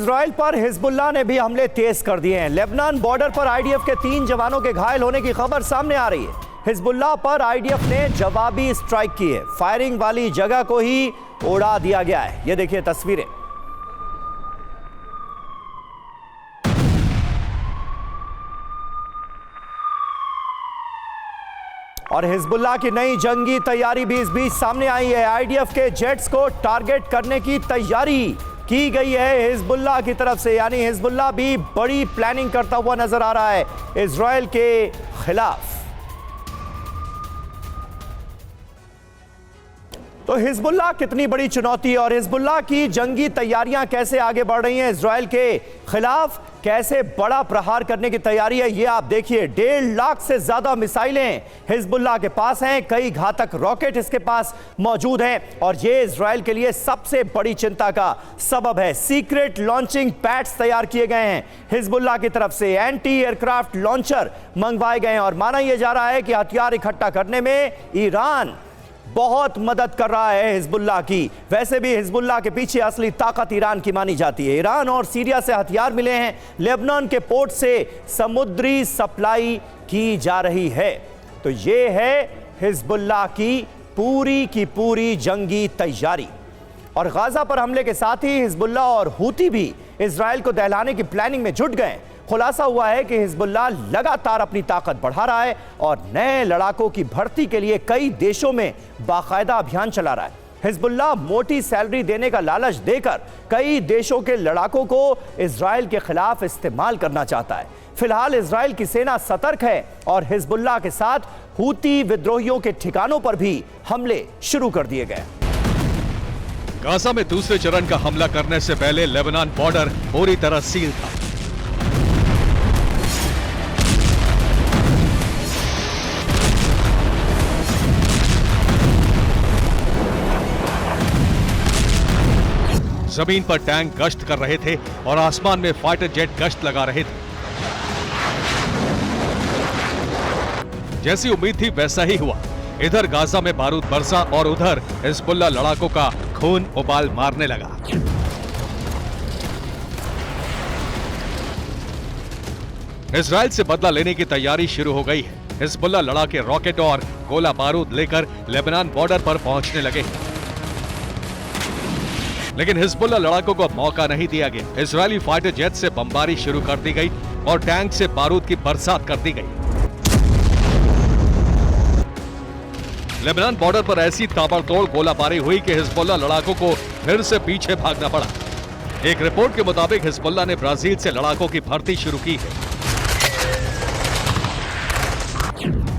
Israel पर Hezbollah ने भी हमले तेज कर दिए हैं। लेबनान बॉर्डर पर आईडीएफ के 3 जवानों के घायल होने की खबर सामने आ रही है। हिजबुल्लाह पर आईडीएफ ने जवाबी स्ट्राइक की है। फायरिंग वाली जगह को ही उड़ा दिया गया है। ये देखिए तस्वीरें। और हिजबुल्लाह की नई जंगी तैयारी भी इस बीच सामने आई है। आईडीएफ के जेट्स को टारगेट करने की तैयारी की गई है हिजबुल्लाह की तरफ से, यानी हिजबुल्लाह भी बड़ी प्लानिंग करता हुआ नजर आ रहा है इजराइल के खिलाफ। तो हिजबुल्लाह कितनी बड़ी चुनौती है और हिजबुल्लाह की जंगी तैयारियां कैसे आगे बढ़ रही हैं इजराइल के खिलाफ, कैसे बड़ा प्रहार करने की तैयारी है ये आप देखिए। 1.5 लाख से ज्यादा मिसाइलें हिजबुल्लाह के पास हैं, कई घातक रॉकेट इसके पास मौजूद हैं और ये इजराइल के लिए सबसे बड़ी चिंता का सबब है। सीक्रेट लॉन्चिंग पैड्स तैयार किए गए हैं हिजबुल्लाह की तरफ से, एंटी एयरक्राफ्ट लॉन्चर मंगवाए गए हैं और माना यह जा रहा है कि हथियार इकट्ठा करने में ईरान बहुत मदद कर रहा है हिजबुल्लाह की। वैसे भी हिजबुल्लाह के पीछे असली ताकत ईरान की मानी जाती है। ईरान और सीरिया से हथियार मिले हैं, लेबनान के पोर्ट से समुद्री सप्लाई की जा रही है। तो ये है हिजबुल्लाह की पूरी जंगी तैयारी। और गाजा पर हमले के साथ ही हिजबुल्लाह और हूती भी इजराइल को दहलाने की प्लानिंग में जुट गए। खुलासा हुआ है कि हिजबुल्लाह लगातार अपनी ताकत बढ़ा रहा है और नए लड़ाकों की भर्ती के लिए कई देशों में बाकायदा अभियान चला रहा है। हिजबुल्लाह मोटी सैलरी देने का लालच देकर कई देशों के लड़ाकों को इजराइल के खिलाफ इस्तेमाल करना चाहता है। फिलहाल इजराइल की सेना सतर्क है और हिजबुल्लाह के साथ हूती विद्रोहियों के ठिकानों पर भी हमले शुरू कर दिए गए। गाजा में दूसरे चरण का हमला करने से पहले लेबनान बॉर्डर पूरी तरह सील था। जमीन पर टैंक गश्त कर रहे थे और आसमान में फाइटर जेट गश्त लगा रहे थे। जैसी उम्मीद थी वैसा ही हुआ। इधर गाजा में बारूद बरसा और उधर हिजबुल्लाह लड़ाकों का खून उबाल मारने लगा। इजराइल से बदला लेने की तैयारी शुरू हो गई है। हिजबुल्लाह लड़ाके रॉकेट और गोला बारूद लेकर लेबनान बॉर्डर पर पहुंचने लगे, लेकिन हिजबुल्लाह लड़ाकों को मौका नहीं दिया गया। इजरायली फाइटर जेट से बमबारी शुरू कर दी गई और टैंक से बारूद की बरसात कर दी गई। लेबनान बॉर्डर पर ऐसी ताबड़तोड़ गोलाबारी हुई कि हिजबुल्लाह लड़ाकों को फिर से पीछे भागना पड़ा। एक रिपोर्ट के मुताबिक हिजबुल्लाह ने ब्राजील से लड़ाकों की भर्ती शुरू की है।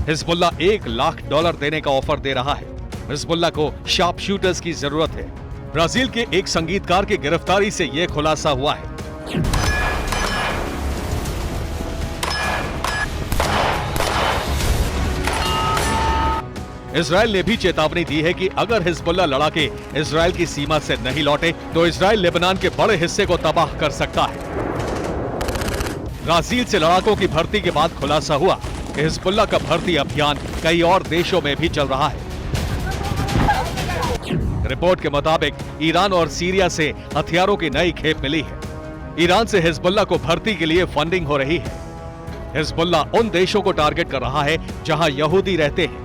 हिजबुल्लाह $1 लाख देने का ऑफर दे रहा है। हिजबुल्लाह को शार्प शूटर्स की जरूरत है। ब्राजील के एक संगीतकार की गिरफ्तारी से यह खुलासा हुआ है। इजराइल ने भी चेतावनी दी है कि अगर हिजबुल्लाह लड़ाके इजराइल की सीमा से नहीं लौटे तो इजराइल लेबनान के बड़े हिस्से को तबाह कर सकता है। ब्राजील से लड़ाकों की भर्ती के बाद खुलासा हुआ कि हिजबुल्लाह का भर्ती अभियान कई और देशों में भी चल रहा है। रिपोर्ट के मुताबिक ईरान और सीरिया से हथियारों की नई खेप मिली है। ईरान से हिजबुल्लाह को भर्ती के लिए फंडिंग हो रही है। हिजबुल्लाह उन देशों को टारगेट कर रहा है जहां यहूदी रहते हैं।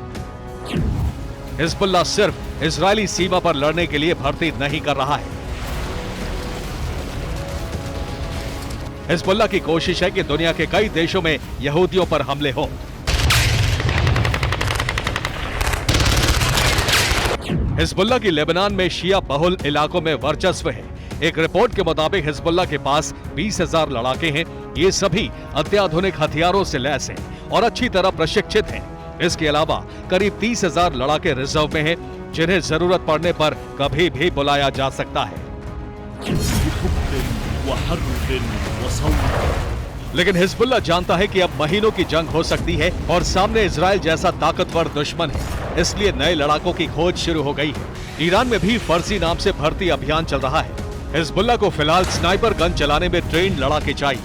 हिजबुल्लाह सिर्फ इजरायली सीमा पर लड़ने के लिए भर्ती नहीं कर रहा है। हिजबुल्लाह की कोशिश है कि दुनिया के कई देशों में यहूदियों पर हमले हों। हिजबुल्लाह की लेबनान में शिया बहुल इलाकों में वर्चस्व है। एक रिपोर्ट के मुताबिक हिजबुल्लाह के पास 20,000 लड़ाके हैं। ये सभी अत्याधुनिक हथियारों से लैस हैं और अच्छी तरह प्रशिक्षित हैं। इसके अलावा करीब 30,000 लड़ाके रिजर्व में हैं, जिन्हें जरूरत पड़ने पर कभी भी बुलाया जा सकता है। लेकिन हिजबुल्लाह जानता है कि अब महीनों की जंग हो सकती है और सामने इजराइल जैसा ताकतवर दुश्मन है, इसलिए नए लड़ाकों की खोज शुरू हो गई है। ईरान में भी फर्जी नाम से भर्ती अभियान चल रहा है। हिजबुल्लाह को फिलहाल स्नाइपर गन चलाने में ट्रेंड लड़ाके चाहिए।